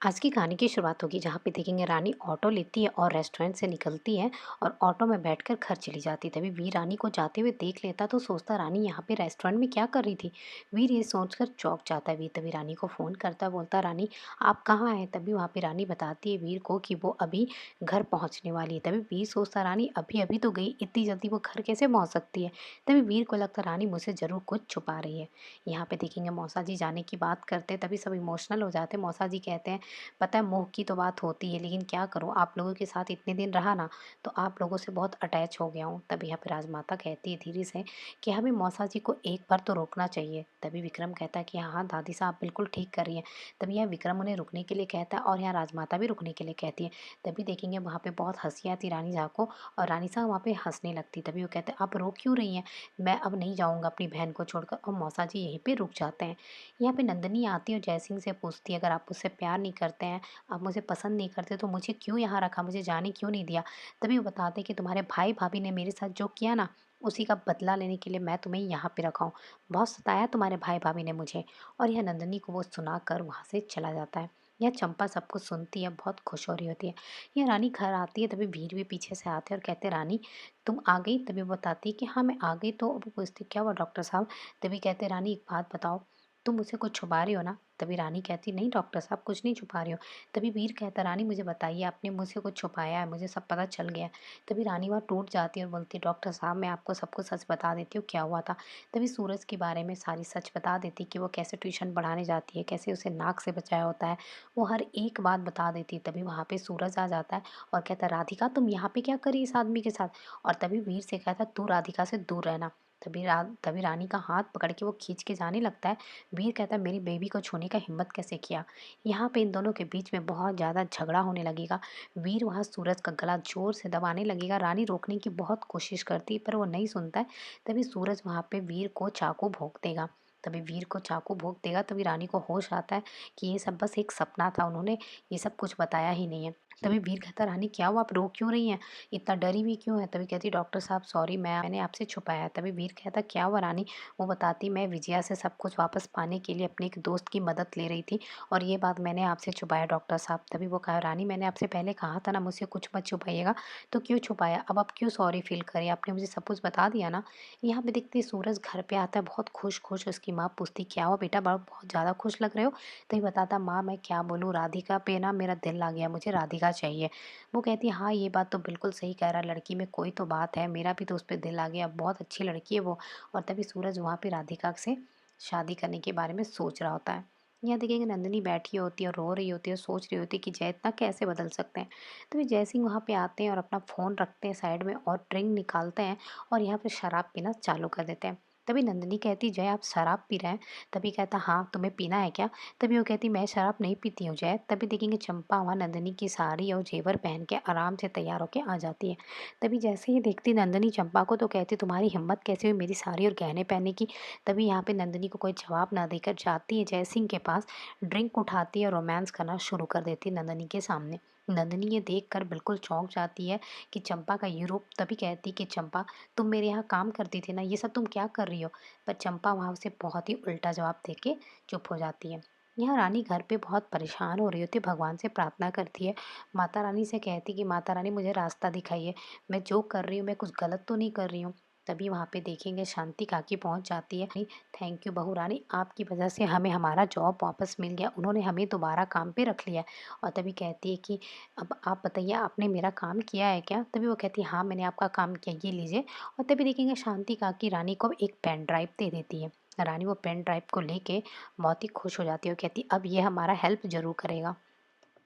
आज की कहानी की शुरुआत होगी जहाँ पे देखेंगे रानी ऑटो लेती है और रेस्टोरेंट से निकलती है और ऑटो में बैठकर घर चली जाती। तभी वीर रानी को जाते हुए देख लेता तो सोचता रानी यहाँ पे रेस्टोरेंट में क्या कर रही थी। वीर ये सोचकर चौंक जाता है। वीर तभी रानी को फ़ोन करता बोलता रानी आप कहाँ हैं। तभी वहाँ पे रानी बताती है वीर को कि वो अभी घर पहुँचने वाली है। तभी वीर सोचता रानी अभी अभी तो गई, इतनी जल्दी वो घर कैसे पहुँच सकती है। तभी वीर को लगता रानी मुझसे ज़रूर कुछ छुपा रही है। यहाँ पे देखेंगे मौसा जी जाने की बात करते तभी सब इमोशनल हो जाते। मौसा जी कहते हैं पता है मोह की तो बात होती है, लेकिन क्या करूँ आप लोगों के साथ इतने दिन रहा ना, तो आप लोगों से बहुत अटैच हो गया हूँ। तभी यहाँ पे राजमाता कहती है धीरे से कि हमें मौसा जी को एक बार तो रोकना चाहिए। तभी विक्रम कहता है कि हाँ हाँ दादी साहब बिल्कुल ठीक कर रही हैं। तभी यहाँ विक्रम उन्हें रुकने के लिए कहता है और यहाँ राजमाता भी रुकने के लिए कहती है। तभी देखेंगे वहाँ पे बहुत हंसी आती रानी साहब को और रानी साहब वहाँ पे हंसने लगती। तभी वो कहते हैं आप रोक क्यों रही हैं, मैं अब नहीं जाऊँगा अपनी बहन को छोड़कर। और मौसा जी यहीं पे रुक जाते हैं। यहाँ पे नंदनी आती है और जयसिंह से पूछती है अगर आप मुझसे प्यार नहीं करते हैं, आप मुझे पसंद नहीं करते तो मुझे क्यों यहाँ रखा, मुझे जाने क्यों नहीं दिया। तभी वो बताते कि तुम्हारे भाई भाभी ने मेरे साथ जो किया ना, उसी का बदला लेने के लिए मैं तुम्हें यहाँ पे रखा हूँ। बहुत सताया तुम्हारे भाई भाभी ने मुझे। और यह नंदनी को वो सुनाकर वहाँ से चला जाता है। यह चंपा सब कुछ सुनती है, बहुत खुश हो रही होती है। यह रानी घर आती है तभी वीर भी पीछे से आते हैं और कहते रानी तुम आ गई। तभी वो बताती है कि हाँ मैं आ गई। तो वो पूछती क्या हुआ डॉक्टर साहब। तभी कहते रानी एक बात बताओ, तुम मुझसे कुछ छुपा रही हो ना। तभी रानी कहती नहीं डॉक्टर साहब कुछ नहीं छुपा रही हो। तभी वीर कहता रानी मुझे बताइए आपने मुझसे कुछ छुपाया है, मुझे सब पता चल गया है। तभी रानी वहाँ टूट जाती है और बोलती है डॉक्टर साहब मैं आपको सब कुछ सच बता देती हूँ क्या हुआ था। तभी सूरज के बारे में सारी सच बता देती कि वो कैसे ट्यूशन पढ़ाने जाती है, कैसे उसे नाक से बचाया होता है। वो हर एक बात बता देती है। तभी वहाँ पे सूरज आ जाता है और कहता राधिका तुम यहाँ पे क्या करी इस आदमी के साथ। और तभी वीर से कहता तू राधिका से दूर रहना। तभी रानी का हाथ पकड़ के वो खींच के जाने लगता है। वीर कहता है मेरी बेबी को छूने का हिम्मत कैसे किया। यहाँ पे इन दोनों के बीच में बहुत ज़्यादा झगड़ा होने लगेगा। वीर वहाँ सूरज का गला जोर से दबाने लगेगा। रानी रोकने की बहुत कोशिश करती है पर वो नहीं सुनता है। तभी सूरज वहाँ पे वीर को चाकू भोंक देगा। तभी वीर को चाकू भोंक देगा तभी रानी को होश आता है कि ये सब बस एक सपना था, उन्होंने ये सब कुछ बताया ही नहीं है। तभी वीर कहता रानी क्या हुआ, आप रो क्यों रही हैं, इतना डरी हुई क्यों है। तभी कहती डॉक्टर साहब सॉरी मैंने आपसे छुपाया है। तभी वीर कहता क्या हुआ रानी। वो बताती मैं विजया से सब कुछ वापस पाने के लिए अपने एक दोस्त की मदद ले रही थी और ये बात मैंने आपसे छुपाया डॉक्टर साहब। तभी वो कहा रानी मैंने आपसे पहले कहा था ना मुझसे कुछ मत छुपाइएगा, तो क्यों छुपाया, अब आप क्यों सॉरी फील करें, आपने मुझे सब कुछ बता दिया ना। यहाँ पे देखते सूरज घर पे आता है बहुत खुश खुश। उसकी माँ पूछती क्या हुआ बेटा, बड़ा बहुत ज़्यादा खुश लग रहे हो। तभी बताता माँ मैं क्या बोलूँ, राधिका पे ना मेरा दिल आ गया, मुझे राधिका चाहिए। वो कहती है हाँ ये बात तो बिल्कुल सही कह रहा, लड़की में कोई तो बात है, मेरा भी तो उस पर दिल आ गया, बहुत अच्छी लड़की है वो। और तभी सूरज वहाँ पे राधिका से शादी करने के बारे में सोच रहा होता है। यहाँ देखिएगा नंदिनी बैठी होती है और रो रही होती है, सोच रही होती है कि जय इतना कैसे बदल सकते हैं। तो वे जय सिंह वहाँ पे आते हैं और अपना फ़ोन रखते हैं साइड में और ड्रिंक निकालते हैं और यहाँ पे शराब पीना चालू कर देते हैं। तभी नंदिनी कहती जय आप शराब पी रहे हैं। तभी कहता हाँ तुम्हें पीना है क्या। तभी वो कहती मैं शराब नहीं पीती हूँ जय। तभी देखेंगे चंपा वहाँ नंदिनी की साड़ी और जेवर पहन के आराम से तैयार होकर आ जाती है। तभी जैसे ही देखती नंदिनी चंपा को तो कहती तुम्हारी हिम्मत कैसे हुई मेरी साड़ी और गहने पहनने की। तभी यहाँ पे नंदिनी को कोई जवाब ना देकर जाती है जय सिंह के पास, ड्रिंक उठाती है और रोमांस करना शुरू कर देती है नंदिनी के सामने। नंदिनी ये देखकर बिल्कुल चौंक जाती है कि चंपा का ये रूप। तभी कहती कि चंपा तुम मेरे यहाँ काम करती थी ना, ये सब तुम क्या कर रही हो। पर चंपा वहाँ उसे बहुत ही उल्टा जवाब देके चुप हो जाती है। यहाँ रानी घर पे बहुत परेशान हो रही होती है, भगवान से प्रार्थना करती है। माता रानी से कहती कि माता रानी मुझे रास्ता दिखाइए, मैं जो कर रही हूँ मैं कुछ गलत तो नहीं कर रही हूँ। तभी वहाँ पे देखेंगे शांति काकी पहुँच जाती है। थैंक यू बहू रानी, आपकी वजह से हमें हमारा जॉब वापस मिल गया, उन्होंने हमें दोबारा काम पे रख लिया। और तभी कहती है कि अब आप बताइए आपने मेरा काम किया है क्या। तभी वो कहती है हाँ मैंने आपका काम किया, ये लीजिए। और तभी देखेंगे शांति काकी रानी को एक पेन ड्राइव दे देती है। रानी वो पेन ड्राइव को लेके बहुत ही खुश हो जाती है और कहती अब ये हमारा हेल्प ज़रूर करेगा।